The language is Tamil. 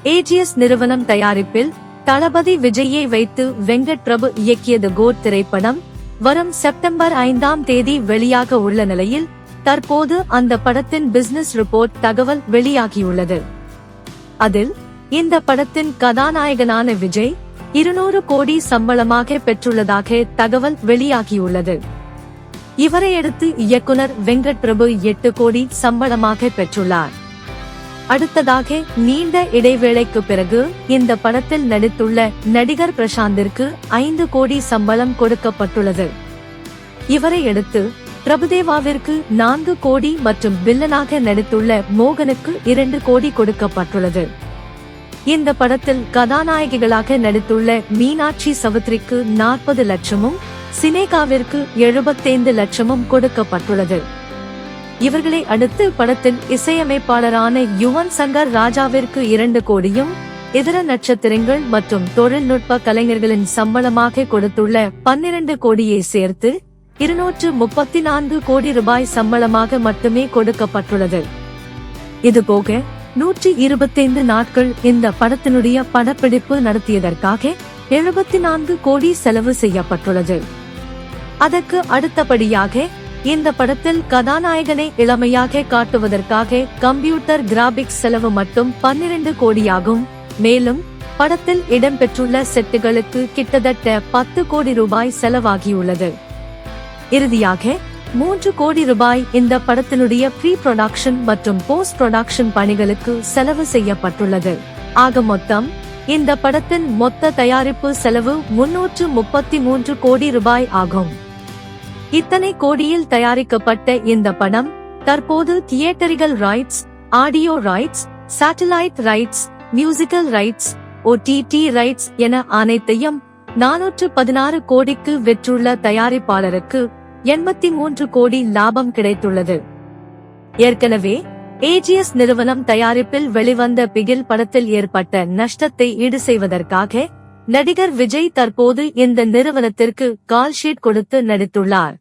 ஏஜிஎஸ் நிறுவனம் தயாரிப்பில் தளபதி விஜயை வைத்து வெங்கட் பிரபு இயக்கியது கோட் திரைப்படம் வரும் செப்டம்பர் 5ஆம் தேதி வெளியாக உள்ள நிலையில் தற்போது அந்த படத்தின் பிசினஸ் ரிப்போர்ட் தகவல் வெளியாகியுள்ளது. அதில் இந்த படத்தின் கதாநாயகனான விஜய் 200 கோடி சம்பளமாக பெற்றுள்ளதாக தகவல் வெளியாகியுள்ளது. இவரையடுத்து இயக்குனர் வெங்கட் பிரபு 8 கோடி சம்பளமாக பெற்றுள்ளார். அடுத்ததாக நீண்ட இடைவேளைக்கு பிறகு இந்த படத்தில் நடித்துள்ள நடிகர் பிரசாந்திற்கு 5 கோடி சம்பளம் கொடுக்கப்பட்டுள்ளது. இவரையடுத்து பிரபுதேவாவிற்கு 4 கோடி மற்றும் வில்லனாக நடித்துள்ள மோகனுக்கு 2 கோடி கொடுக்கப்பட்டுள்ளது. இந்த படத்தில் கதாநாயகிகளாக நடித்துள்ள மீனாட்சி சவுத்ரிக்கு 40 லட்சமும் சினேகாவிற்கு 75 லட்சமும் கொடுக்கப்பட்டுள்ளது. இவர்களை அடுத்து படத்தின் இசையமைப்பாளரான யுவன் சங்கர் ராஜாவிற்கு 2 கோடியும் இதர நட்சத்திரங்கள் மற்றும் தொழில்நுட்ப கலைஞர்களின் சம்பளமாக கொடுத்துள்ள 12 கோடியை சேர்த்து 234 கோடி ரூபாய் சம்பளமாக மட்டுமே கொடுக்கப்பட்டுள்ளது. இதுபோக 125 நாட்கள் இந்த படத்தினுடைய படப்பிடிப்பு நடத்தியதற்காக 74 கோடி செலவு செய்யப்பட்டுள்ளது. அதற்கு அடுத்தபடியாக இந்த படத்தில் கதாநாயகனை இளமையாக காட்டுவதற்காக கம்ப்யூட்டர் கிராபிக்ஸ் செலவு மட்டும் 12 கோடியாகும். மேலும் படத்தில் இடம்பெற்றுள்ள செட்டுகளுக்கு கிட்டத்தட்ட 10 கோடி ரூபாய் செலவாகியுள்ளது. இறுதியாக 3 கோடி ரூபாய் இந்த படத்தினுடைய ப்ரீ ப்ரொடக்ஷன் மற்றும் போஸ்ட் ப்ரொடக்ஷன் பணிகளுக்கு செலவு செய்யப்பட்டுள்ளது. ஆக மொத்தம் இந்த படத்தின் மொத்த தயாரிப்பு செலவு 333 கோடி ரூபாய் ஆகும். இத்தனை கோடியில் தயாரிக்கப்பட்ட இந்த படம் தற்போது theatrical rights, audio rights, satellite rights, musical rights, OTT rights என அனைத்தையும் 416 கோடிக்கு விற்றுள்ள தயாரிப்பாளருக்கு 83 கோடி லாபம் கிடைத்துள்ளது. ஏற்கனவே ஏஜிஎஸ் நிறுவனம் தயாரிப்பில் வெளிவந்த பிகில் படத்தில் ஏற்பட்ட நஷ்டத்தை ஈடு செய்வதற்காக நடிகர் விஜய் தற்போது இந்த நிறுவனத்திற்கு கால் ஷீட் கொடுத்து நடித்துள்ளார்.